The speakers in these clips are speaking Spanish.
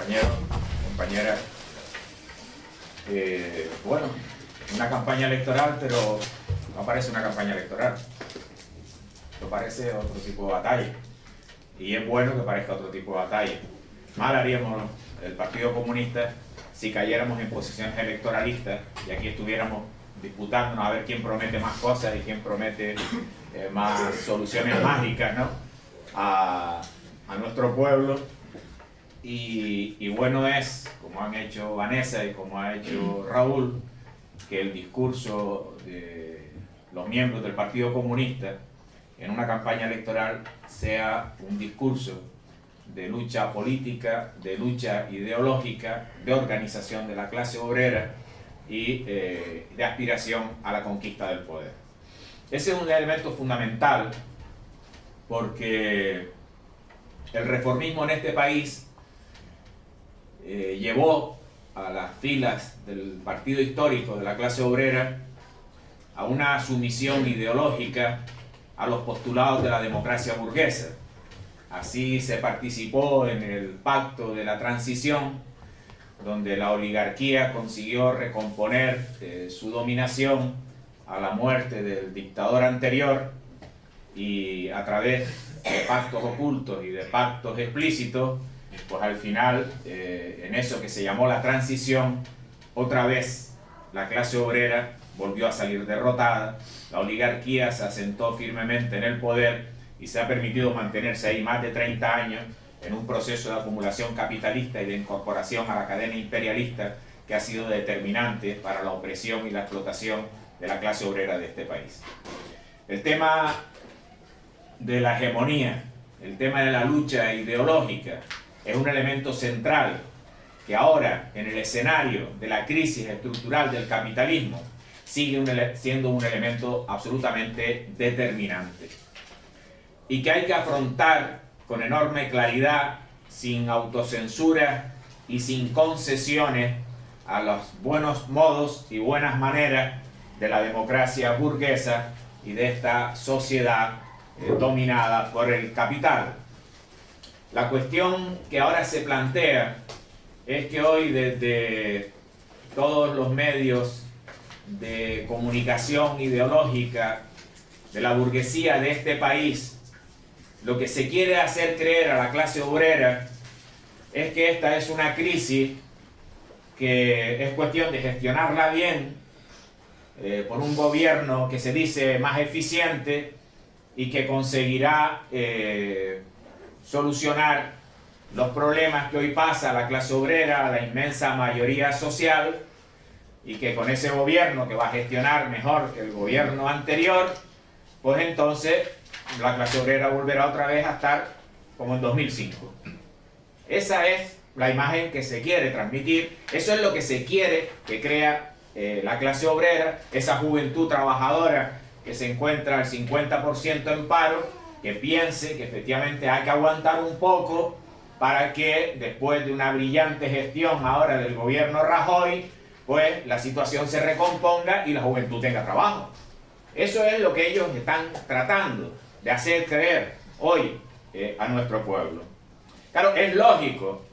compañeros, compañeras. Bueno, una campaña electoral, pero no parece una campaña electoral. Esto parece otro tipo de batalla. Y es bueno que parezca otro tipo de batalla. Mal haríamos el Partido Comunista si cayéramos en posiciones electoralistas y aquí estuviéramos disputándonos a ver quién promete más cosas y quién promete más soluciones mágicas, ¿no? a nuestro pueblo. Y bueno es, como han hecho Vanessa y como ha hecho Raúl, que el discurso de los miembros del Partido Comunista en una campaña electoral sea un discurso de lucha política, de lucha ideológica, de organización de la clase obrera y de aspiración a la conquista del poder. Ese es un elemento fundamental porque el reformismo en este país llevó a las filas del partido histórico de la clase obrera a una sumisión ideológica a los postulados de la democracia burguesa. Así se participó en el pacto de la transición, donde la oligarquía consiguió recomponer su dominación a la muerte del dictador anterior, y a través de pactos ocultos y de pactos explícitos, pues al final, en eso que se llamó la transición, otra vez la clase obrera volvió a salir derrotada, la oligarquía se asentó firmemente en el poder y se ha permitido mantenerse ahí más de 30 años en un proceso de acumulación capitalista y de incorporación a la cadena imperialista que ha sido determinante para la opresión y la explotación de la clase obrera de este país. El tema de la hegemonía, el tema de la lucha ideológica, es un elemento central que ahora, en el escenario de la crisis estructural del capitalismo, sigue siendo un elemento absolutamente determinante y que hay que afrontar con enorme claridad, sin autocensura y sin concesiones a los buenos modos y buenas maneras de la democracia burguesa y de esta sociedad dominada por el capital. La cuestión que ahora se plantea es que hoy desde todos los medios de comunicación ideológica de la burguesía de este país, lo que se quiere hacer creer a la clase obrera es que esta es una crisis que es cuestión de gestionarla bien por un gobierno que se dice más eficiente y que conseguirá solucionar los problemas que hoy pasa la clase obrera, la inmensa mayoría social, y que con ese gobierno que va a gestionar mejor que el gobierno anterior, pues entonces la clase obrera volverá otra vez a estar como en 2005. Esa es la imagen que se quiere transmitir, eso es lo que se quiere que crea la clase obrera, esa juventud trabajadora que se encuentra al 50% en paro, que piense que efectivamente hay que aguantar un poco para que después de una brillante gestión ahora del gobierno Rajoy, pues la situación se recomponga y la juventud tenga trabajo. Eso es lo que ellos están tratando de hacer creer hoy a nuestro pueblo. Claro, es lógico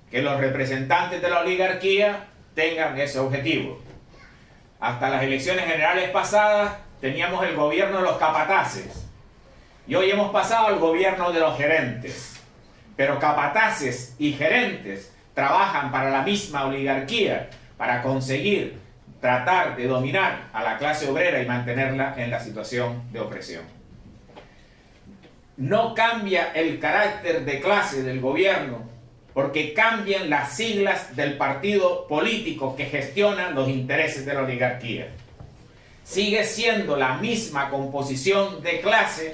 que los representantes de la oligarquía tengan ese objetivo. Hasta las elecciones generales pasadas teníamos el gobierno de los capataces y hoy hemos pasado al gobierno de los gerentes. Pero capataces y gerentes trabajan para la misma oligarquía para conseguir tratar de dominar a la clase obrera y mantenerla en la situación de opresión. No cambia el carácter de clase del gobierno porque cambian las siglas del partido político que gestiona los intereses de la oligarquía. Sigue siendo la misma composición de clase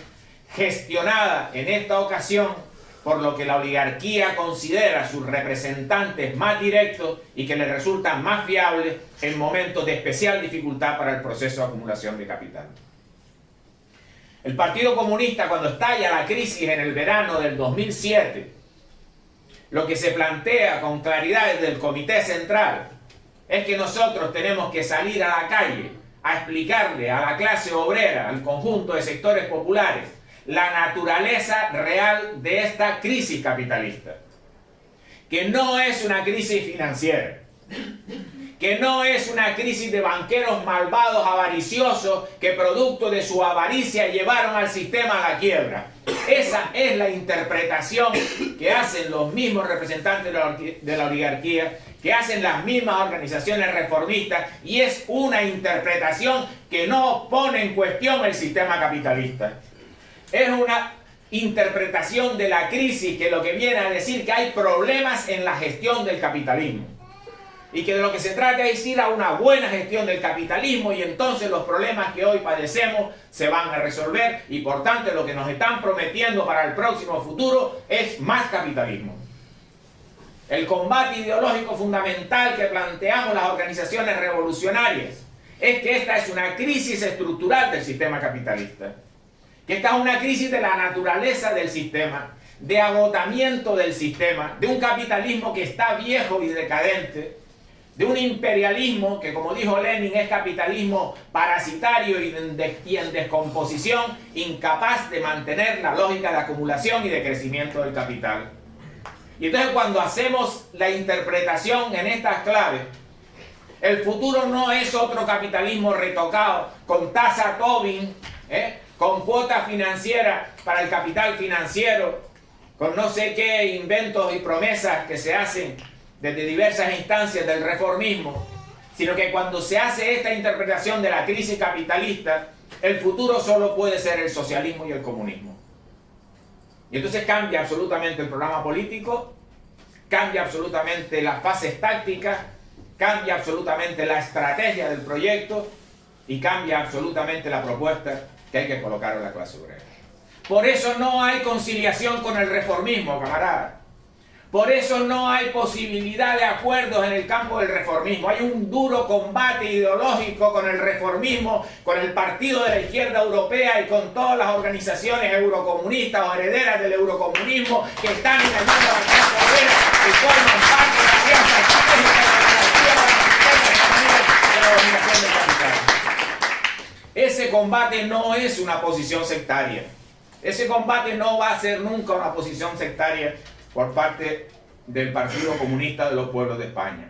gestionada en esta ocasión por lo que la oligarquía considera sus representantes más directos y que le resultan más fiables en momentos de especial dificultad para el proceso de acumulación de capital. El Partido Comunista, cuando estalla la crisis en el verano del 2007, lo que se plantea con claridad desde el Comité Central es que nosotros tenemos que salir a la calle a explicarle a la clase obrera, al conjunto de sectores populares, la naturaleza real de esta crisis capitalista. que no es una crisis financiera, que no es una crisis de banqueros malvados, avariciosos, que producto de su avaricia llevaron al sistema a la quiebra. Esa es la interpretación que hacen los mismos representantes de la oligarquía, que hacen las mismas organizaciones reformistas, y es una interpretación que no pone en cuestión el sistema capitalista. Es una interpretación de la crisis que lo que viene a decir que hay problemas en la gestión del capitalismo. Y que de lo que se trata es ir a una buena gestión del capitalismo, y entonces los problemas que hoy padecemos se van a resolver, y por tanto lo que nos están prometiendo para el próximo futuro es más capitalismo. El combate ideológico fundamental que planteamos las organizaciones revolucionarias es que esta es una crisis estructural del sistema capitalista, que esta es una crisis de la naturaleza del sistema, de agotamiento del sistema, de un capitalismo que está viejo y decadente, de un imperialismo que, como dijo Lenin, es capitalismo parasitario y en descomposición, incapaz de mantener la lógica de acumulación y de crecimiento del capital. Y entonces, cuando hacemos la interpretación en estas claves, el futuro no es otro capitalismo retocado, con tasa Tobin, con cuota financiera para el capital financiero, con no sé qué inventos y promesas que se hacen desde diversas instancias del reformismo, sino que cuando se hace esta interpretación de la crisis capitalista, el futuro solo puede ser el socialismo y el comunismo. Y entonces cambia absolutamente el programa político, cambia absolutamente las fases tácticas, cambia absolutamente la estrategia del proyecto y cambia absolutamente la propuesta que hay que colocar a la clase obrera. Por eso no hay conciliación con el reformismo, camaradas. Por eso no hay posibilidad de acuerdos en el campo del reformismo. Hay un duro combate ideológico con el reformismo, con el Partido de la Izquierda Europea y con todas las organizaciones eurocomunistas o herederas del eurocomunismo que están en el mundo de la clase obrera, que forman parte de la alianza estratégica de la dominación del capital. Ese combate no es una posición sectaria. Ese combate no va a ser nunca una posición sectaria por parte del Partido Comunista de los Pueblos de España.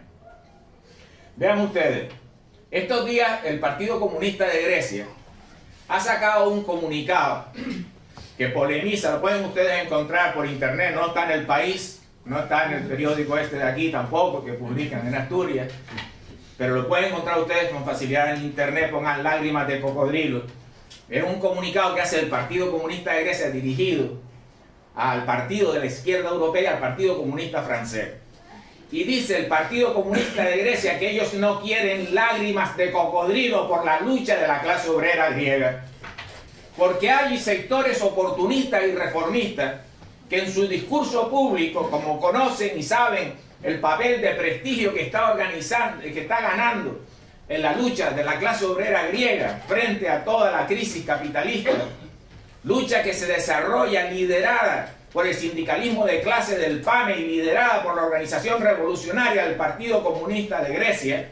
Vean ustedes, estos días el Partido Comunista de Grecia ha sacado un comunicado que polemiza, lo pueden ustedes encontrar por internet, no está en El País, no está en el periódico este de aquí tampoco, que publican en Asturias, pero lo pueden encontrar ustedes con facilidad en internet, pongan Lágrimas de Cocodrilo. Es un comunicado que hace el Partido Comunista de Grecia dirigido al Partido de la Izquierda Europea, al Partido Comunista francés. Y dice el Partido Comunista de Grecia que ellos no quieren lágrimas de cocodrilo por la lucha de la clase obrera griega, porque hay sectores oportunistas y reformistas que en su discurso público, como conocen y saben el papel de prestigio que está organizando, que está ganando en la lucha de la clase obrera griega frente a toda la crisis capitalista, lucha que se desarrolla liderada por el sindicalismo de clase del PAME y liderada por la organización revolucionaria del Partido Comunista de Grecia,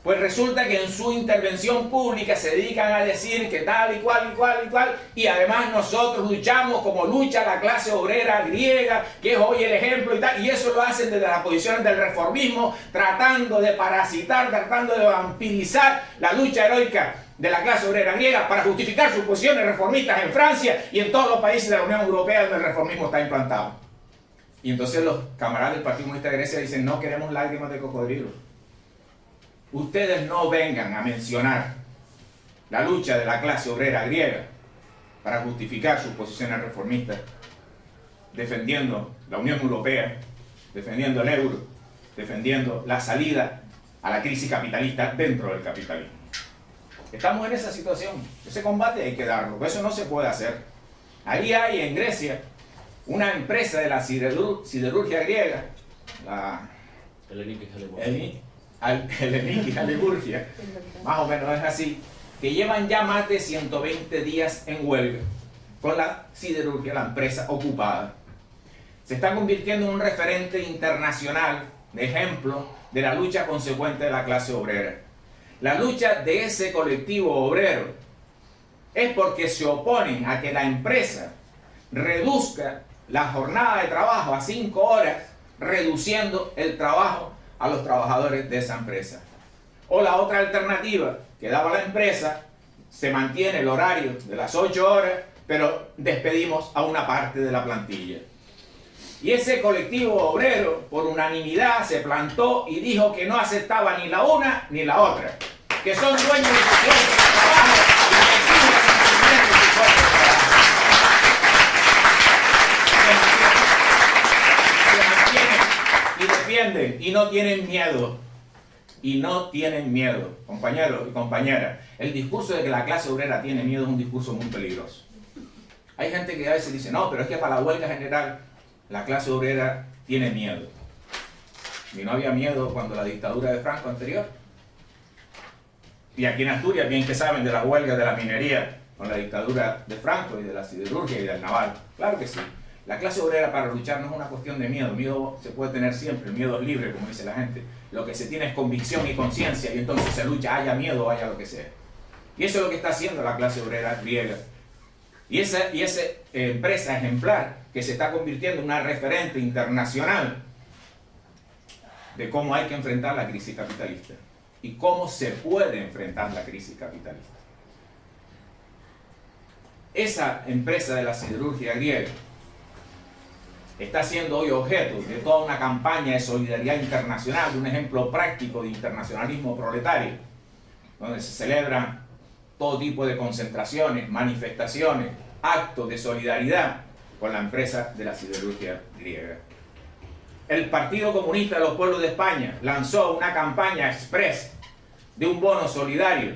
pues resulta que en su intervención pública se dedican a decir que tal y cual y cual y cual, y además nosotros luchamos como lucha la clase obrera griega, que es hoy el ejemplo y tal, y eso lo hacen desde las posiciones del reformismo, tratando de parasitar, tratando de vampirizar la lucha heroica de la clase obrera griega para justificar sus posiciones reformistas en Francia y en todos los países de la Unión Europea donde el reformismo está implantado. Y entonces los camaradas del Partido Comunista de Grecia dicen: no queremos lágrimas de cocodrilo. Ustedes no vengan a mencionar la lucha de la clase obrera griega para justificar sus posiciones reformistas, defendiendo la Unión Europea, defendiendo el euro, defendiendo la salida a la crisis capitalista dentro del capitalismo. Estamos en esa situación. Ese combate hay que darlo, eso no se puede hacer. Ahí hay en Grecia una empresa de la siderurgia griega, la Heleniki Haliburgia, más o menos es así, que llevan ya más de 120 días en huelga con la siderurgia, la empresa ocupada. Se está convirtiendo en un referente internacional de ejemplo de la lucha consecuente de la clase obrera. La lucha de ese colectivo obrero es porque se oponen a que la empresa reduzca la jornada de trabajo a 5 horas, reduciendo el trabajo a los trabajadores de esa empresa. O la otra alternativa que daba la empresa, se mantiene el horario de las 8 horas, pero despedimos a una parte de la plantilla. Y ese colectivo obrero, por unanimidad, se plantó y dijo que no aceptaba ni la una ni la otra, que son dueños de su cuerpo de trabajo y que exigen el cumplimiento de su cuerpo de trabajo. Se mantienen y defienden y no tienen miedo. Y no tienen miedo, compañeros y compañeras. El discurso de que la clase obrera tiene miedo es un discurso muy peligroso. Hay gente que a veces dice, no, pero es que para la huelga general la clase obrera tiene miedo. Y no había miedo cuando la dictadura de Franco anterior. Y aquí en Asturias, bien que saben de las huelgas de la minería con la dictadura de Franco y de la siderurgia y del naval. Claro que sí. La clase obrera para luchar no es una cuestión de miedo. Miedo se puede tener siempre, el miedo es libre, como dice la gente. Lo que se tiene es convicción y conciencia, y entonces se lucha, haya miedo o haya lo que sea. Y eso es lo que está haciendo la clase obrera griega. Y esa empresa ejemplar que se está convirtiendo en una referente internacional de cómo hay que enfrentar la crisis capitalista y cómo se puede enfrentar la crisis capitalista. Esa empresa de la siderurgia griega está siendo hoy objeto de toda una campaña de solidaridad internacional, de un ejemplo práctico de internacionalismo proletario, donde se celebran todo tipo de concentraciones, manifestaciones, actos de solidaridad con la empresa de la siderurgia griega. El Partido Comunista de los Pueblos de España lanzó una campaña express de un bono solidario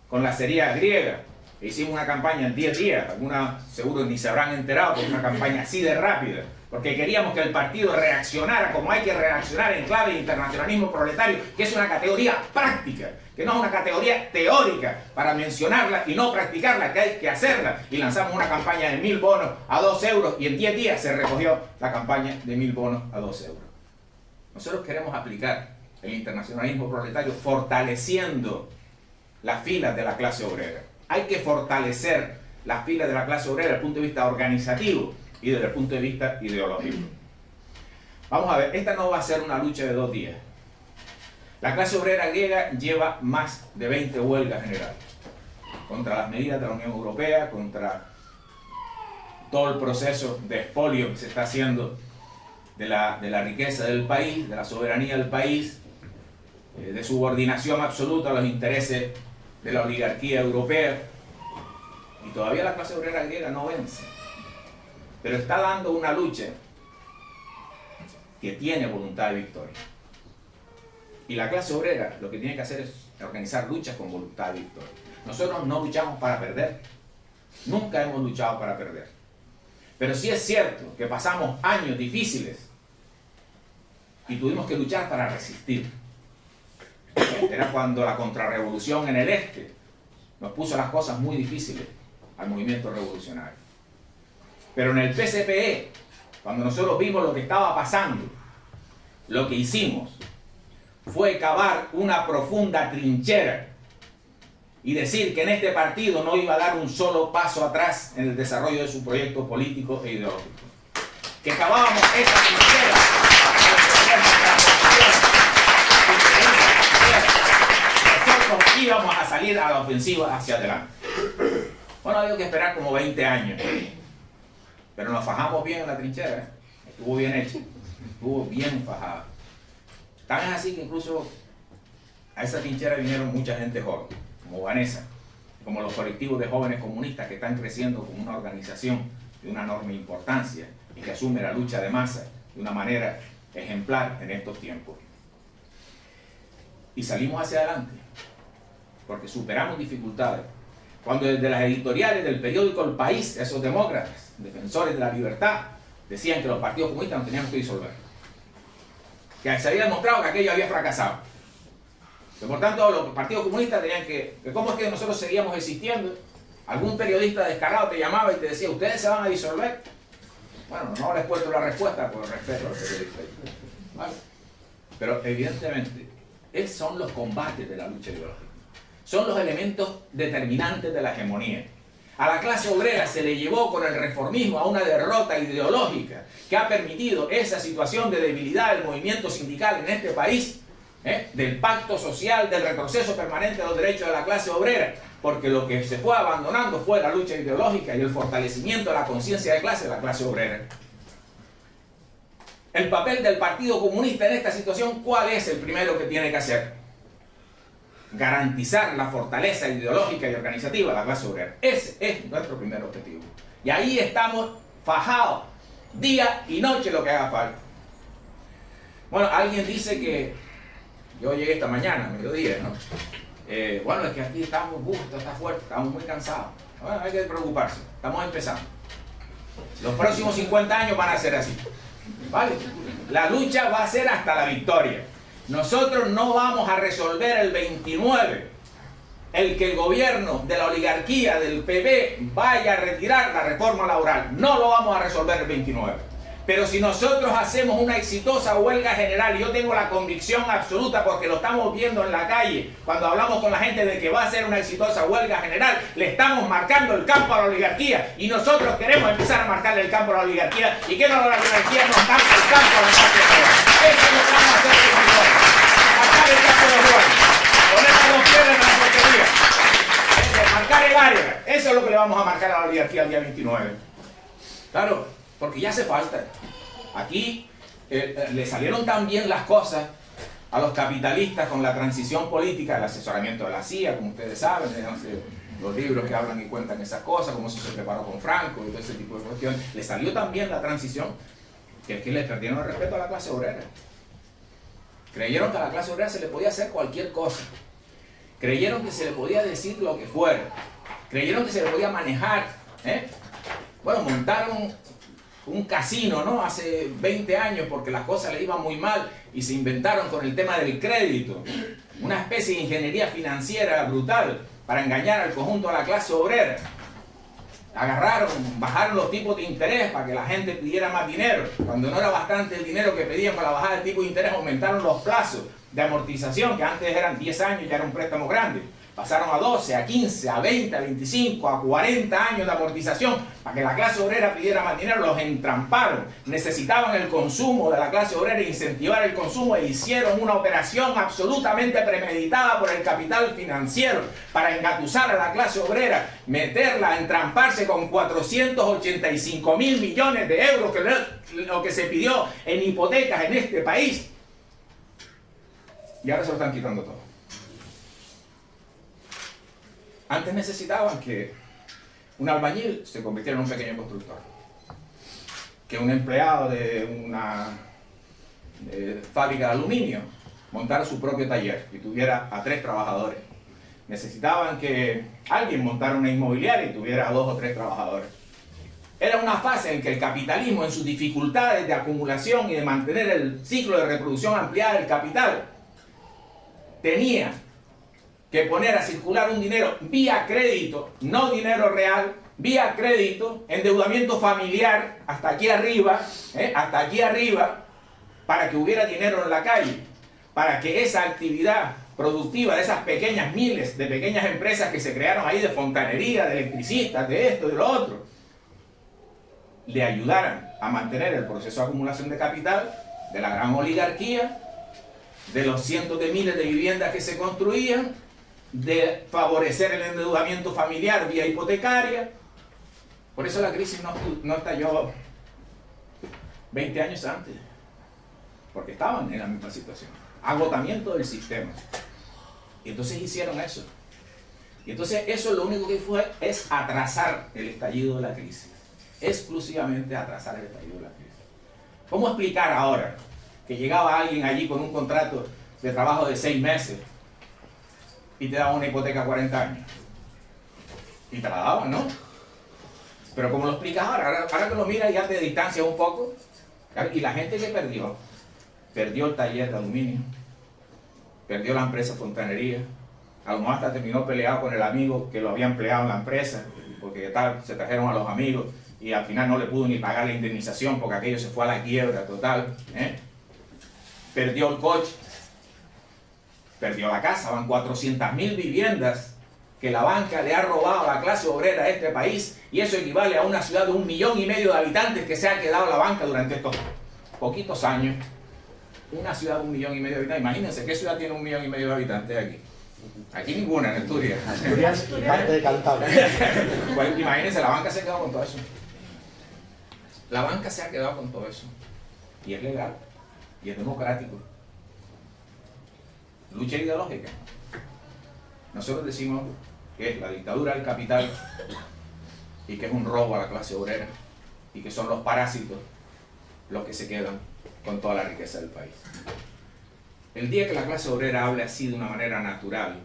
con la acería griega. Hicimos una campaña en 10 días, algunas seguro ni se habrán enterado, porque es una campaña así de rápida, porque queríamos que el partido reaccionara como hay que reaccionar en clave de internacionalismo proletario, que es una categoría práctica, que no es una categoría teórica para mencionarla y no practicarla, que hay que hacerla. Y lanzamos una campaña de 1000 bonos a 2 euros y en 10 días se recogió la campaña de 1000 bonos a 2 euros. Nosotros queremos aplicar el internacionalismo proletario fortaleciendo las filas de la clase obrera. Hay que fortalecer las filas de la clase obrera desde el punto de vista organizativo y desde el punto de vista ideológico. Vamos a ver, esta no va a ser una lucha de 2 días. La clase obrera griega lleva más de 20 huelgas generales contra las medidas de la Unión Europea, contra todo el proceso de expolio que se está haciendo de la riqueza del país, de la soberanía del país, de subordinación absoluta a los intereses de la oligarquía europea. Y todavía la clase obrera griega no vence, pero está dando una lucha que tiene voluntad de victoria. Y la clase obrera lo que tiene que hacer es organizar luchas con voluntad de victoria. Nosotros no luchamos para perder, nunca hemos luchado para perder. Pero sí es cierto que pasamos años difíciles y tuvimos que luchar para resistir. Era cuando la contrarrevolución en el este nos puso las cosas muy difíciles al movimiento revolucionario. Pero en el PSPE, cuando nosotros vimos lo que estaba pasando, lo que hicimos fue cavar una profunda trinchera y decir que en este partido no iba a dar un solo paso atrás en el desarrollo de su proyecto político e ideológico. Que cavábamos esa trinchera nosotros íbamos a salir a la ofensiva hacia adelante. Bueno, había que esperar como 20 años, pero nos fajamos bien en la trinchera, ¿eh? Estuvo bien hecha, estuvo bien fajada. Tan es así que incluso a esa trinchera vinieron mucha gente joven, como Vanessa, como los colectivos de jóvenes comunistas que están creciendo como una organización de una enorme importancia y que asume la lucha de masa de una manera ejemplar en estos tiempos. Y salimos hacia adelante, porque superamos dificultades. Cuando desde las editoriales del periódico El País, esos demócratas, defensores de la libertad, decían que los partidos comunistas nos teníamos que disolver, que se había demostrado que aquello había fracasado, que por tanto los partidos comunistas tenían que ¿cómo es que nosotros seguíamos existiendo? Algún periodista descarado te llamaba y te decía, ¿ustedes se van a disolver? Bueno, no les cuento la respuesta por respeto al periodista, ¿vale? Pero evidentemente esos son los combates de la lucha ideológica, son los elementos determinantes de la hegemonía. A la clase obrera se le llevó con el reformismo a una derrota ideológica que ha permitido esa situación de debilidad del movimiento sindical en este país, del pacto social, del retroceso permanente de los derechos de la clase obrera, porque lo que se fue abandonando fue la lucha ideológica y el fortalecimiento de la conciencia de la clase obrera. El papel del Partido Comunista en esta situación, ¿cuál es el primero que tiene que hacer? Garantizar la fortaleza ideológica y organizativa de la clase obrera. Ese es nuestro primer objetivo. Y ahí estamos fajados, día y noche, lo que haga falta. Bueno, alguien dice que yo llegué esta mañana, mediodía, ¿no? Bueno, es que aquí estamos, esto está fuerte, estamos muy cansados. Bueno, hay que preocuparse, estamos empezando. Los próximos 50 años van a ser así, ¿vale? La lucha va a ser hasta la victoria. Nosotros no vamos a resolver el 29 el que el gobierno de la oligarquía del PP vaya a retirar la reforma laboral. No lo vamos a resolver el 29. Pero si nosotros hacemos una exitosa huelga general, y yo tengo la convicción absoluta porque lo estamos viendo en la calle, cuando hablamos con la gente de que va a ser una exitosa huelga general, le estamos marcando el campo a la oligarquía, y nosotros queremos empezar a marcarle el campo a la oligarquía, y que la oligarquía nos marque el campo a la clase obrera. Eso es lo que vamos a hacer el 29. Marcar el campo de los jugadores, poner a los pies en la portería, marcar el área. Eso es lo que le vamos a marcar a la oligarquía el día 29. Claro. Porque ya hace falta. Aquí le salieron tan bien las cosas a los capitalistas con la transición política, el asesoramiento de la CIA, como ustedes saben, los libros que hablan y cuentan esas cosas, cómo se preparó con Franco y todo ese tipo de cuestiones. Le salió tan bien la transición que es que le perdieron el respeto a la clase obrera. Creyeron que a la clase obrera se le podía hacer cualquier cosa. Creyeron que se le podía decir lo que fuera. Creyeron que se le podía manejar. Bueno, montaron un casino, ¿no? Hace 20 años porque las cosas le iban muy mal y se inventaron con el tema del crédito, una especie de ingeniería financiera brutal para engañar al conjunto de la clase obrera. Bajaron los tipos de interés para que la gente pidiera más dinero. Cuando no era bastante el dinero que pedían para bajar el tipo de interés, aumentaron los plazos de amortización, que antes eran 10 años y ya era un préstamo grande. Pasaron a 12, a 15, a 20, a 25, a 40 años de amortización para que la clase obrera pidiera más dinero. Los entramparon. Necesitaban el consumo de la clase obrera, incentivar el consumo, e hicieron una operación absolutamente premeditada por el capital financiero para engatusar a la clase obrera, meterla, entramparse con 485.000 millones de euros, que es lo que se pidió en hipotecas en este país. Y ahora se lo están quitando todo. Antes necesitaban que un albañil se convirtiera en un pequeño constructor, que un empleado de una fábrica de aluminio montara su propio taller y tuviera a 3 trabajadores. Necesitaban que alguien montara una inmobiliaria y tuviera a 2 o 3 trabajadores. Era una fase en que el capitalismo, en sus dificultades de acumulación y de mantener el ciclo de reproducción ampliada del capital, tenía que poner a circular un dinero vía crédito, no dinero real, vía crédito, endeudamiento familiar, hasta aquí arriba, para que hubiera dinero en la calle, para que esa actividad productiva de esas pequeñas miles de pequeñas empresas que se crearon ahí de fontanería, de electricistas, de esto, de lo otro, le ayudaran a mantener el proceso de acumulación de capital de la gran oligarquía, de los cientos de miles de viviendas que se construían, de favorecer el endeudamiento familiar vía hipotecaria. Por eso la crisis no estalló 20 años antes, porque estaban en la misma situación. Agotamiento del sistema. Y entonces hicieron eso. Y entonces eso lo único que fue es atrasar el estallido de la crisis. Exclusivamente atrasar el estallido de la crisis. ¿Cómo explicar ahora que llegaba alguien allí con un contrato de trabajo de 6 meses y te daban una hipoteca a 40 años? Y te la daban, ¿no? Pero como lo explicas ahora que lo miras ya te distancias un poco. Y la gente que perdió el taller de aluminio, perdió la empresa fontanería, a lo mejor hasta terminó peleado con el amigo que lo había empleado en la empresa, porque tal, se trajeron a los amigos y al final no le pudo ni pagar la indemnización porque aquello se fue a la quiebra total, Perdió el coche, perdió la casa. Van 400.000 viviendas que la banca le ha robado a la clase obrera de este país, y eso equivale a una ciudad de 1,5 millones de habitantes que se ha quedado la banca durante estos poquitos años. Una ciudad de 1,5 millones de habitantes. Imagínense, ¿qué ciudad tiene 1,5 millones de habitantes aquí? Aquí ninguna, en Asturias. Asturias, parte de Cantabria. Pues imagínense, la banca se ha quedado con todo eso. La banca se ha quedado con todo eso. Y es legal. Y es democrático. Lucha ideológica. Nosotros decimos que es la dictadura del capital y que es un robo a la clase obrera y que son los parásitos los que se quedan con toda la riqueza del país. El día que la clase obrera hable así de una manera natural,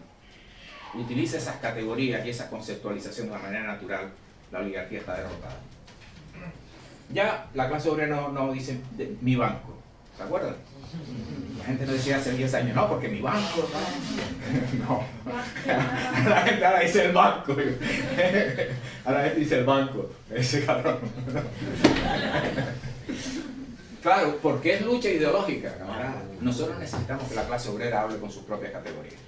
utilice esas categorías y esa conceptualización de una manera natural, la oligarquía está derrotada. Ya la clase obrera no dice mi banco, ¿se acuerdan? La gente no decía hace 10 años, no, porque mi banco, no. La gente ahora dice el banco. Ahora la gente dice el banco, ese cabrón. Claro, porque es lucha ideológica, camarada. Nosotros necesitamos que la clase obrera hable con sus propias categorías,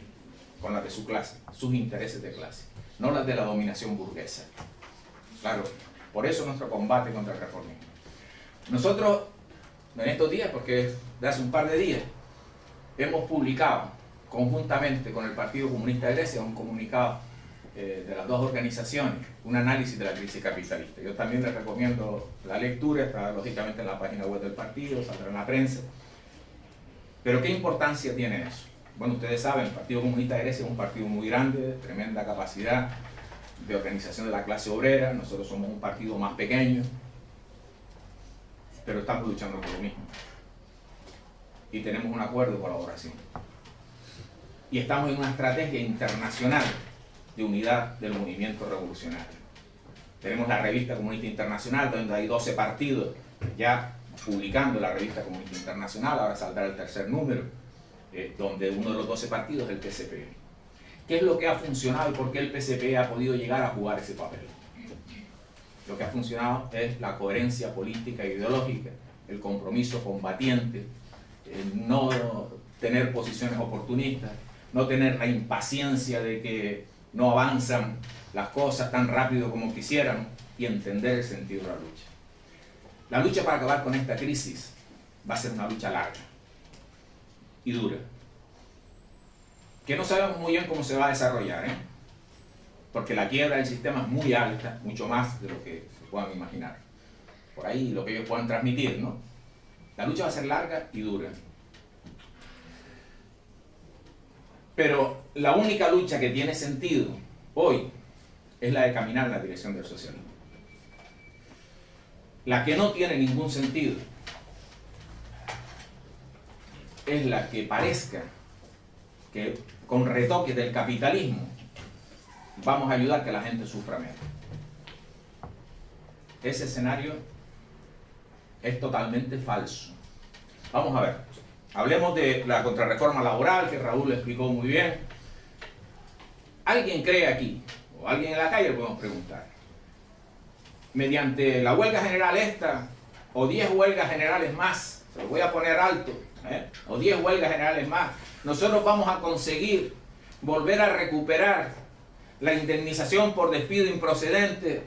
con las de su clase, sus intereses de clase, no las de la dominación burguesa. Claro, por eso nuestro combate contra el reformismo. Nosotros, en estos días, porque de hace un par de días, hemos publicado conjuntamente con el Partido Comunista de Grecia un comunicado de las dos organizaciones, un análisis de la crisis capitalista. Yo también les recomiendo la lectura, está lógicamente en la página web del partido, saldrá en la prensa. Pero ¿qué importancia tiene eso? Bueno, ustedes saben, el Partido Comunista de Grecia es un partido muy grande, tremenda capacidad de organización de la clase obrera. Nosotros somos un partido más pequeño, pero estamos luchando por lo mismo. Y tenemos un acuerdo de colaboración. Y estamos en una estrategia internacional de unidad del movimiento revolucionario. Tenemos la revista Comunista Internacional, donde hay 12 partidos ya publicando la revista Comunista Internacional. Ahora saldrá el tercer número, donde uno de los 12 partidos es el PCP. ¿Qué es lo que ha funcionado y por qué el PCP ha podido llegar a jugar ese papel? Lo que ha funcionado es la coherencia política e ideológica, el compromiso combatiente, no tener posiciones oportunistas, no tener la impaciencia de que no avanzan las cosas tan rápido como quisieran y entender el sentido de la lucha. La lucha para acabar con esta crisis va a ser una lucha larga y dura, que no sabemos muy bien cómo se va a desarrollar, porque la quiebra del sistema es muy alta, mucho más de lo que se puedan imaginar. Por ahí lo que ellos puedan transmitir, ¿no? La lucha va a ser larga y dura. Pero la única lucha que tiene sentido hoy es la de caminar en la dirección del socialismo. La que no tiene ningún sentido es la que parezca que con retoques del capitalismo vamos a ayudar a que la gente sufra menos. Ese escenario es totalmente falso. Vamos a ver, hablemos de la contrarreforma laboral, que Raúl lo explicó muy bien. ¿Alguien cree aquí, o alguien en la calle, podemos preguntar, mediante la huelga general esta, o 10 huelgas generales más, se lo voy a poner alto, o 10 huelgas generales más, nosotros vamos a conseguir volver a recuperar la indemnización por despido improcedente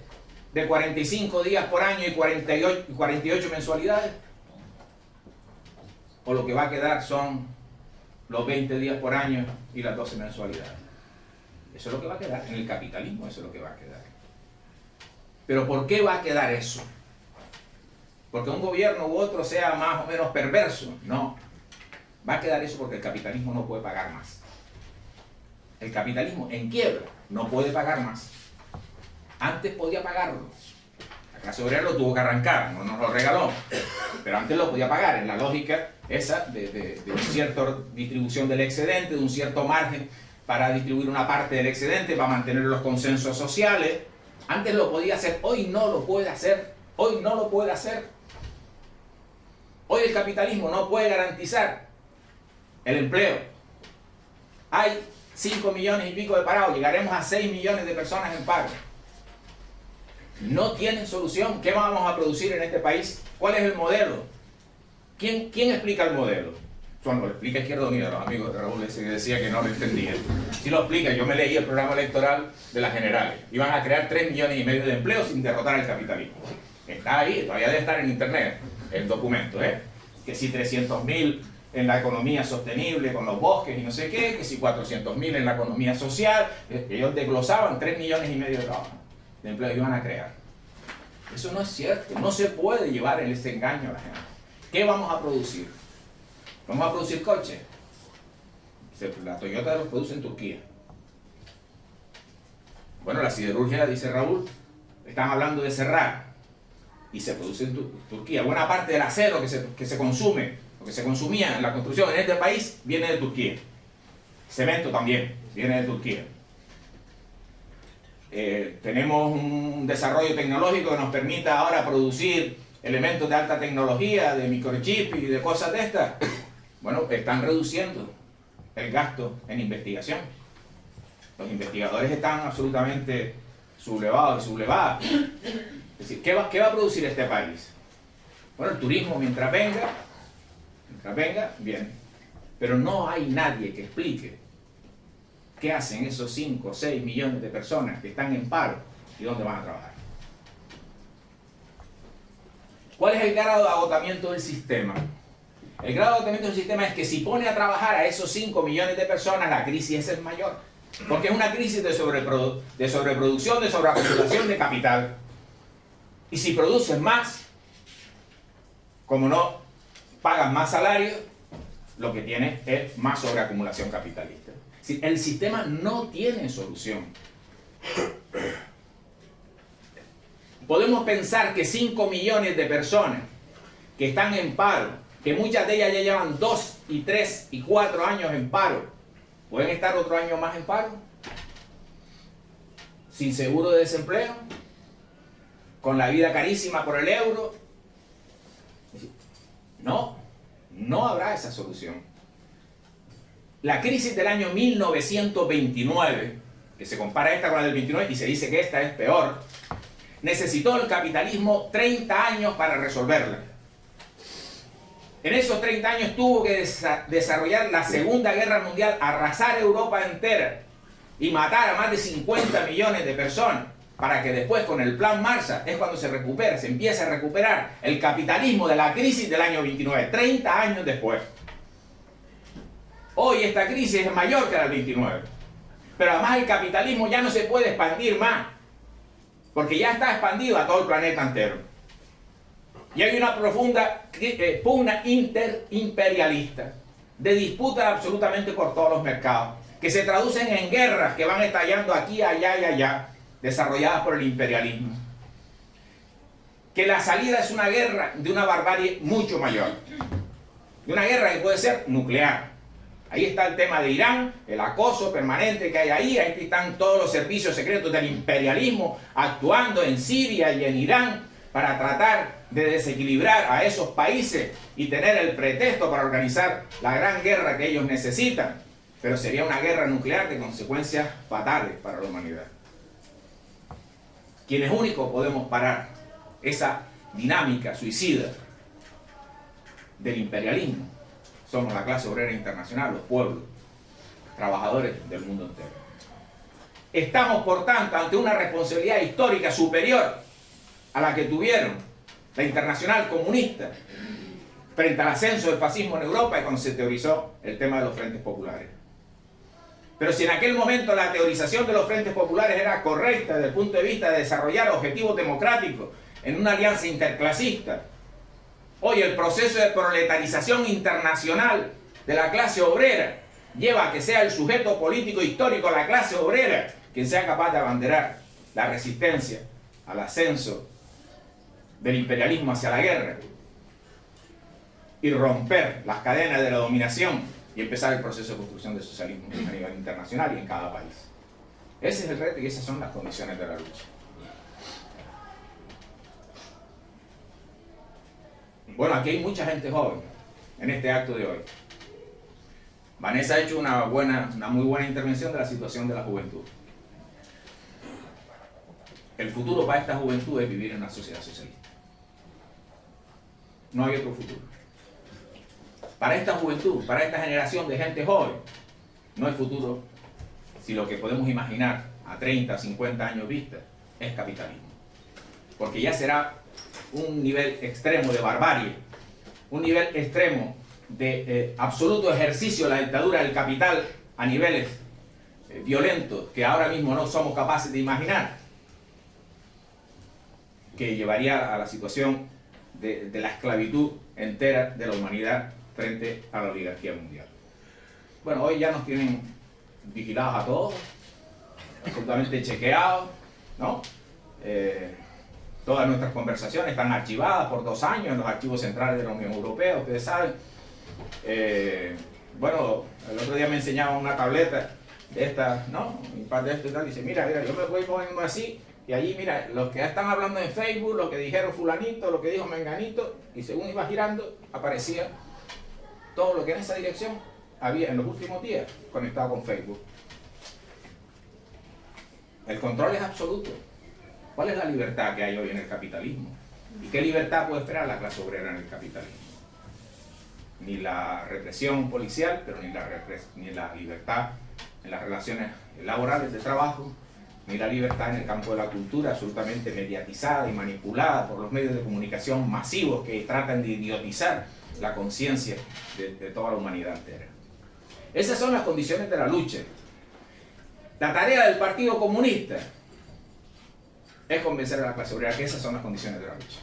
de 45 días por año y 48 mensualidades? ¿O lo que va a quedar son los 20 días por año y las 12 mensualidades? Eso es lo que va a quedar. En el capitalismo eso es lo que va a quedar. ¿Pero por qué va a quedar eso? ¿Porque un gobierno u otro sea más o menos perverso? No. Va a quedar eso porque el capitalismo no puede pagar más. El capitalismo en quiebra no puede pagar más. Antes podía pagarlo. La clase obrera lo tuvo que arrancar, no nos lo regaló. Pero antes lo podía pagar, en la lógica esa de una cierta distribución del excedente, de un cierto margen para distribuir una parte del excedente, para mantener los consensos sociales. Antes lo podía hacer, hoy no lo puede hacer. Hoy no lo puede hacer. Hoy el capitalismo no puede garantizar el empleo. Hay 5 millones y pico de parados, llegaremos a 6 millones de personas en paro. No tienen solución. ¿Qué vamos a producir en este país? ¿Cuál es el modelo? ¿Quién explica el modelo? Cuando lo explica Izquierda Unida, los amigos de Raúl ese que decía que no lo entendían. Si lo explica, yo me leí el programa electoral de las generales. Iban a crear 3,5 millones de empleos sin derrotar al capitalismo. Está ahí, todavía debe estar en internet el documento, ¿eh? Que si 300.000 en la economía sostenible con los bosques y no sé qué, que si 400.000 en la economía social. Ellos desglosaban 3,5 millones de trabajos, de empleos que iban a crear. Eso no es cierto, no se puede llevar ese engaño a la gente. ¿Qué vamos a producir? ¿Vamos a producir coches? La Toyota los produce en Turquía. Bueno, la siderurgia, dice Raúl, están hablando de cerrar y se produce en Turquía. Buena parte del acero que se consume, o que se consumía en la construcción en este país, viene de Turquía. Cemento también viene de Turquía. Tenemos un desarrollo tecnológico que nos permita ahora producir elementos de alta tecnología, de microchip y de cosas de estas. Bueno, están reduciendo el gasto en investigación. Los investigadores están absolutamente sublevados y sublevadas. Es decir, ¿qué va a producir este país? Bueno, el turismo mientras venga, bien. Pero no hay nadie que explique qué hacen esos 5 o 6 millones de personas que están en paro y dónde van a trabajar. ¿Cuál es el grado de agotamiento del sistema? El grado de agotamiento del sistema es que si pone a trabajar a esos 5 millones de personas, la crisis es mayor. Porque es una crisis de sobreproducción, de sobreacumulación de capital. Y si produces más, como no pagas más salario, lo que tienes es más sobreacumulación capitalista. El sistema no tiene solución. Podemos pensar que 5 millones de personas que están en paro, que muchas de ellas ya llevan 2 y 3 y 4 años en paro, ¿pueden estar otro año más en paro? ¿Sin seguro de desempleo? ¿Con la vida carísima por el euro? No habrá esa solución. La crisis del año 1929, que se compara esta con la del 29 y se dice que esta es peor, necesitó el capitalismo 30 años para resolverla. En esos 30 años tuvo que desarrollar la Segunda Guerra Mundial, arrasar Europa entera y matar a más de 50 millones de personas, para que después con el Plan Marshall es cuando se empieza a recuperar el capitalismo de la crisis del año 29, 30 años después. Hoy esta crisis es mayor que la del 29, pero además el capitalismo ya no se puede expandir más, porque ya está expandido a todo el planeta entero. Y hay una profunda pugna interimperialista, de disputa absolutamente por todos los mercados, que se traducen en guerras que van estallando aquí, allá y allá, desarrolladas por el imperialismo. Que la salida es una guerra de una barbarie mucho mayor, de una guerra que puede ser nuclear. Ahí está el tema de Irán, el acoso permanente que hay ahí están todos los servicios secretos del imperialismo actuando en Siria y en Irán para tratar de desequilibrar a esos países y tener el pretexto para organizar la gran guerra que ellos necesitan. Pero sería una guerra nuclear de consecuencias fatales para la humanidad. Quienes únicos podemos parar esa dinámica suicida del imperialismo somos la clase obrera internacional, los pueblos, trabajadores del mundo entero. Estamos, por tanto, ante una responsabilidad histórica superior a la que tuvieron la Internacional Comunista frente al ascenso del fascismo en Europa y cuando se teorizó el tema de los frentes populares. Pero si en aquel momento la teorización de los frentes populares era correcta desde el punto de vista de desarrollar objetivos democráticos en una alianza interclasista, hoy el proceso de proletarización internacional de la clase obrera lleva a que sea el sujeto político histórico, la clase obrera, quien sea capaz de abanderar la resistencia al ascenso del imperialismo hacia la guerra y romper las cadenas de la dominación y empezar el proceso de construcción del socialismo a nivel internacional y en cada país. Ese es el reto y esas son las condiciones de la lucha. Bueno, aquí hay mucha gente joven en este acto de hoy. Vanessa ha hecho una muy buena intervención de la situación de la juventud. El futuro para esta juventud es vivir en una sociedad socialista. No hay otro futuro. Para esta juventud, para esta generación de gente joven, no hay futuro si lo que podemos imaginar a 30, 50 años vista es capitalismo. Porque ya será un nivel extremo de barbarie, un nivel extremo de absoluto ejercicio de la dictadura del capital a niveles violentos que ahora mismo no somos capaces de imaginar, que llevaría a la situación de la esclavitud entera de la humanidad frente a la oligarquía mundial. Bueno, hoy ya nos tienen vigilados a todos, absolutamente chequeados, ¿no? Todas nuestras conversaciones están archivadas por 2 años en los archivos centrales de la Unión Europea, ustedes saben. Bueno, el otro día me enseñaban una tableta de esta, ¿no? Un par de esto y tal, dice, mira, yo me voy poniendo así, y allí, mira, los que están hablando en Facebook, lo que dijeron fulanito, lo que dijo menganito, y según iba girando, aparecía todo lo que en esa dirección había en los últimos días conectado con Facebook. El control es absoluto. ¿Cuál es la libertad que hay hoy en el capitalismo? ¿Y qué libertad puede esperar la clase obrera en el capitalismo? Ni la represión policial, pero ni la libertad en las relaciones laborales de trabajo, ni la libertad en el campo de la cultura, absolutamente mediatizada y manipulada por los medios de comunicación masivos que tratan de idiotizar la conciencia de toda la humanidad entera. Esas son las condiciones de la lucha. La tarea del Partido Comunista es convencer a la clase obrera que esas son las condiciones de la lucha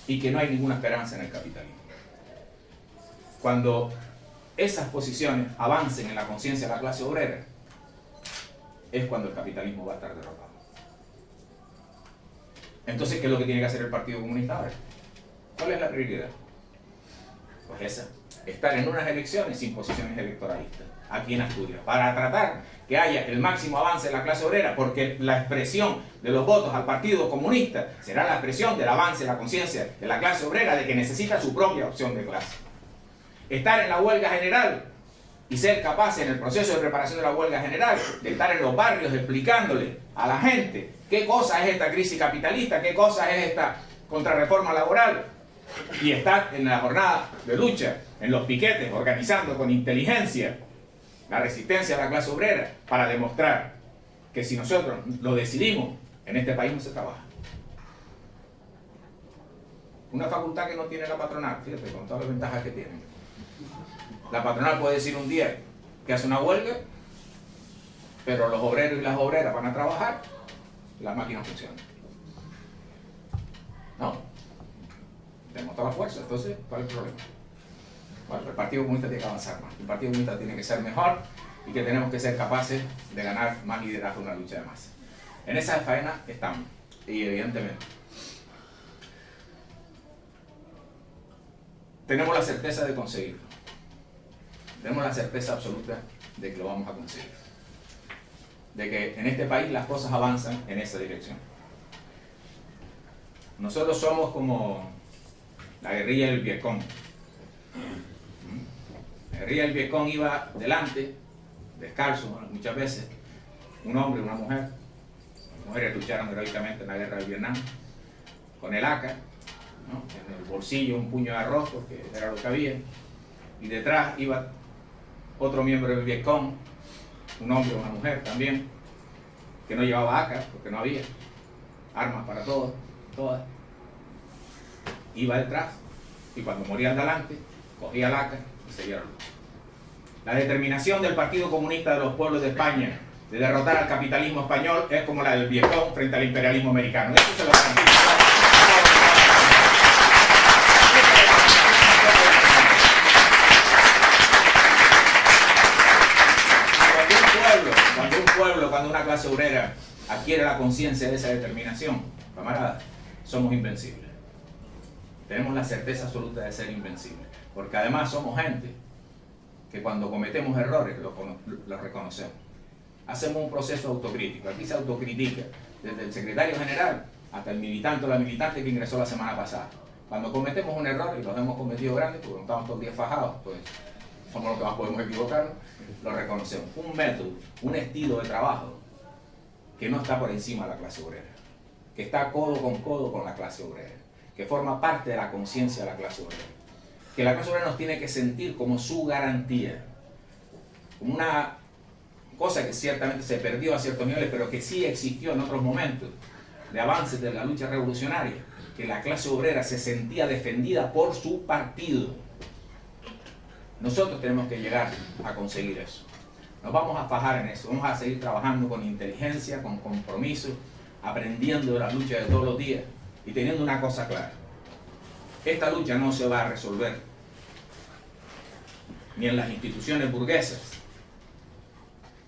y que no hay ninguna esperanza en el capitalismo. Cuando esas posiciones avancen en la conciencia de la clase obrera, es cuando el capitalismo va a estar derrotado. Entonces, ¿qué es lo que tiene que hacer el Partido Comunista ahora? ¿Cuál es la prioridad? Pues esa, estar en unas elecciones sin posiciones electoralistas, aquí en Asturias, para tratar que haya el máximo avance de la clase obrera, porque la expresión de los votos al Partido Comunista será la expresión del avance de la conciencia de la clase obrera de que necesita su propia opción de clase. Estar en la huelga general y ser capaces en el proceso de preparación de la huelga general de estar en los barrios explicándole a la gente qué cosa es esta crisis capitalista, qué cosa es esta contrarreforma laboral, y estar en la jornada de lucha, en los piquetes, organizando con inteligencia la resistencia de la clase obrera para demostrar que si nosotros lo decidimos, en este país no se trabaja. Una facultad que no tiene la patronal, fíjate, con todas las ventajas que tiene. La patronal puede decir un día que hace una huelga, pero los obreros y las obreras van a trabajar, la máquina funciona. ¿No? Tenemos toda la fuerza, entonces, ¿cuál es el problema? Bueno, el Partido Comunista tiene que avanzar más. El Partido Comunista tiene que ser mejor y que tenemos que ser capaces de ganar más liderazgo en una lucha de masa. En esa faena estamos, y evidentemente tenemos la certeza de conseguirlo. Tenemos la certeza absoluta de que lo vamos a conseguir. De que en este país las cosas avanzan en esa dirección. Nosotros somos como la guerrilla del Vietcong. La guerrilla del Vietcong iba delante, descalzo, muchas veces, un hombre y una mujer. Las mujeres lucharon heroicamente en la guerra de Vietnam, con el AK, ¿no? En el bolsillo un puño de arroz, porque era lo que había, y detrás iba otro miembro del Vietcong, un hombre o una mujer también, que no llevaba AK, porque no había armas para todas. Iba detrás, y cuando moría delante, cogía el AK y seguía la lucha. La determinación del Partido Comunista de los Pueblos de España de derrotar al capitalismo español es como la del Vietcong frente al imperialismo americano. Eso se lo garantizo. Cuando una clase obrera adquiere la conciencia de esa determinación, camaradas, somos invencibles. Tenemos la certeza absoluta de ser invencibles, porque además somos gente que cuando cometemos errores los reconocemos. Hacemos un proceso autocrítico. Aquí se autocritica desde el secretario general hasta el militante o la militante que ingresó la semana pasada. Cuando cometemos un error, y los hemos cometido grandes, porque no estamos todo el día fajados, pues somos los que más podemos equivocarnos, lo reconocemos. Un método, un estilo de trabajo que no está por encima de la clase obrera, que está codo con la clase obrera, que forma parte de la conciencia de la clase obrera. que la clase obrera nos tiene que sentir como su garantía, como una cosa que ciertamente se perdió a ciertos niveles, pero que sí existió en otros momentos de avances de la lucha revolucionaria, que la clase obrera se sentía defendida por su partido. Nosotros tenemos que llegar a conseguir eso. Nos vamos a fajar en eso, vamos a seguir trabajando con inteligencia, con compromiso, aprendiendo de las luchas de todos los días y teniendo una cosa clara. Esta lucha no se va a resolver ni en las instituciones burguesas,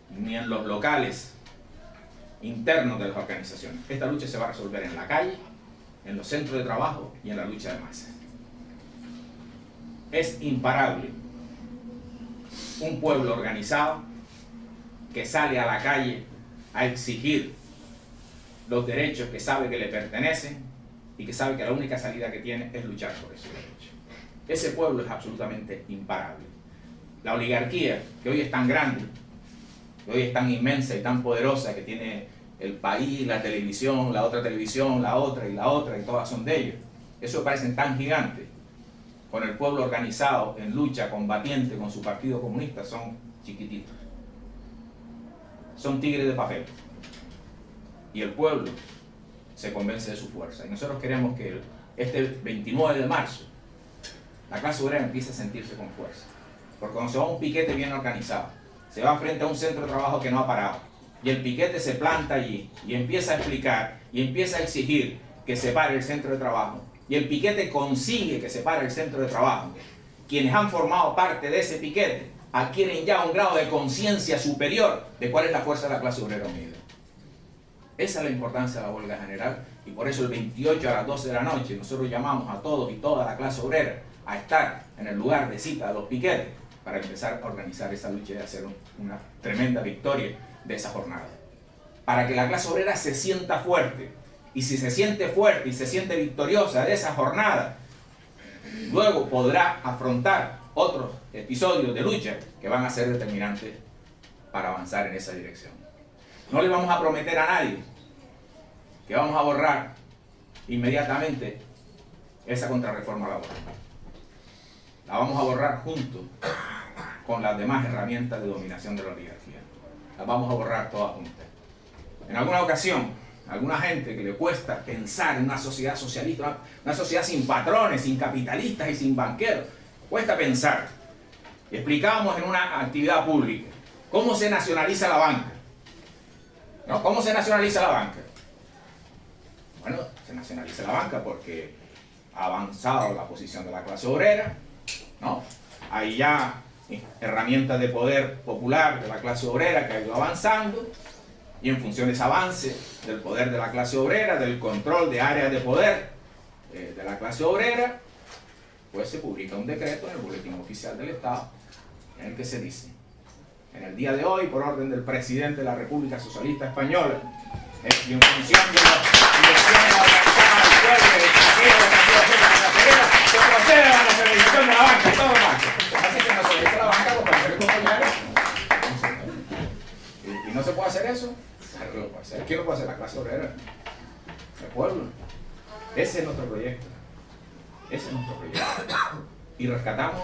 ni en los locales internos de las organizaciones. Esta lucha se va a resolver en la calle, en los centros de trabajo y en la lucha de masas. Es imparable un pueblo organizado que sale a la calle a exigir los derechos que sabe que le pertenecen y que sabe que la única salida que tiene es luchar por esos derechos. Ese pueblo es absolutamente imparable. La oligarquía, que hoy es tan grande, que hoy es tan inmensa y tan poderosa, que tiene el país, la televisión, la otra televisión, la otra, y todas son de ellos. Eso parecen tan gigantes. Con el pueblo organizado, en lucha, combatiente con su partido comunista, son chiquititos. Son tigres de papel. Y el pueblo se convence de su fuerza. Y nosotros queremos que este 29 de marzo la clase obrera empiece a sentirse con fuerza. Porque cuando se va a un piquete bien organizado, se va frente a un centro de trabajo que no ha parado, y el piquete se planta allí y empieza a explicar y empieza a exigir que se pare el centro de trabajo, y el piquete consigue que se pare el centro de trabajo, quienes han formado parte de ese piquete adquieren ya un grado de conciencia superior de cuál es la fuerza de la clase obrera unida. Esa es la importancia de la huelga general, y por eso el 28 a las 12 de la noche nosotros llamamos a todos y toda la clase obrera a estar en el lugar de cita de los piquetes para empezar a organizar esa lucha y hacer una tremenda victoria de esa jornada. Para que la clase obrera se sienta fuerte, y si se siente fuerte y se siente victoriosa de esa jornada, luego podrá afrontar otros episodios de lucha que van a ser determinantes para avanzar en esa dirección. No le vamos a prometer a nadie que vamos a borrar inmediatamente esa contrarreforma laboral. La vamos a borrar junto con las demás herramientas de dominación de la oligarquía. Las vamos a borrar todas juntas. En alguna ocasión, a alguna gente que le cuesta pensar en una sociedad socialista, una sociedad sin patrones, sin capitalistas y sin banqueros, cuesta pensar. Y explicábamos en una actividad pública cómo se nacionaliza la banca. ¿No? ¿Cómo se nacionaliza la banca? Bueno, se nacionaliza la banca porque ha avanzado la posición de la clase obrera, ¿no? Hay ya herramientas de poder popular de la clase obrera que ha ido avanzando, y en función de ese avance del poder de la clase obrera, del control de áreas de poder de la clase obrera, pues se publica un decreto en el Boletín Oficial del Estado en el que se dice: en el día de hoy, por orden del presidente de la República Socialista Española, y en función de las direcciones organizadas del pueblo, del extranjero, de la clase obrera, se procede a la nacionalización de la banca, y todo más. Así que nacionaliza la banca con papeles comunitarios. ¿Y no se puede hacer eso? Claro, lo puede hacer. ¿Quién lo puede hacer? La clase obrera, el pueblo. Ese es nuestro proyecto. Ese es nuestro proyecto. Y rescatamos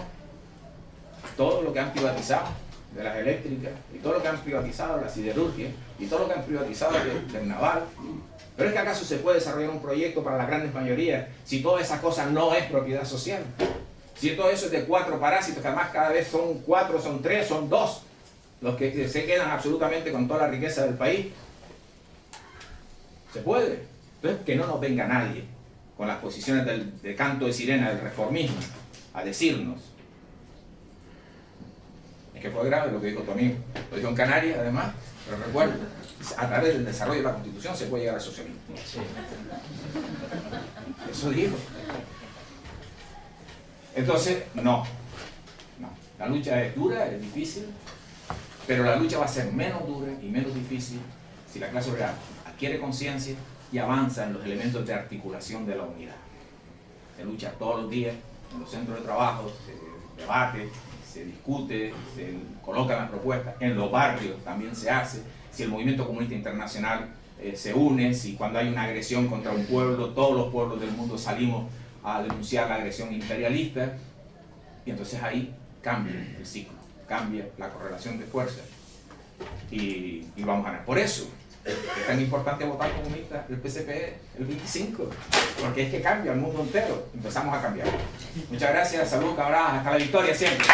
todo lo que han privatizado de las eléctricas, y todo lo que han privatizado de la siderurgia, y todo lo que han privatizado del naval. Pero es que ¿acaso se puede desarrollar un proyecto para las grandes mayorías si toda esa cosa no es propiedad social? Si todo eso es de 4 parásitos, que además cada vez son 4, son 3, son 2, los que se quedan absolutamente con toda la riqueza del país. ¿Se puede? Entonces, que no nos venga nadie con las posiciones de canto de sirena del reformismo a decirnos. Es que fue grave lo que dijo tu amigo. Lo dijo en Canarias, además, pero recuerdo, a través del desarrollo de la Constitución se puede llegar al socialismo. Eso dijo. Entonces, no. La lucha es dura, es difícil, pero la lucha va a ser menos dura y menos difícil si la clase obrera adquiere conciencia y avanza en los elementos de articulación de la unidad. Se lucha todos los días en los centros de trabajo, se debate, se discute, se colocan las propuestas, en los barrios también se hace. Si el movimiento comunista internacional se une, si cuando hay una agresión contra un pueblo, todos los pueblos del mundo salimos a denunciar la agresión imperialista, Y entonces ahí cambia el ciclo, cambia la correlación de fuerzas y vamos a ganar. Por eso es tan importante votar comunista el PCP el 25, porque es que cambia el mundo entero, empezamos a cambiar. Muchas gracias, salud, camaradas, hasta la victoria siempre.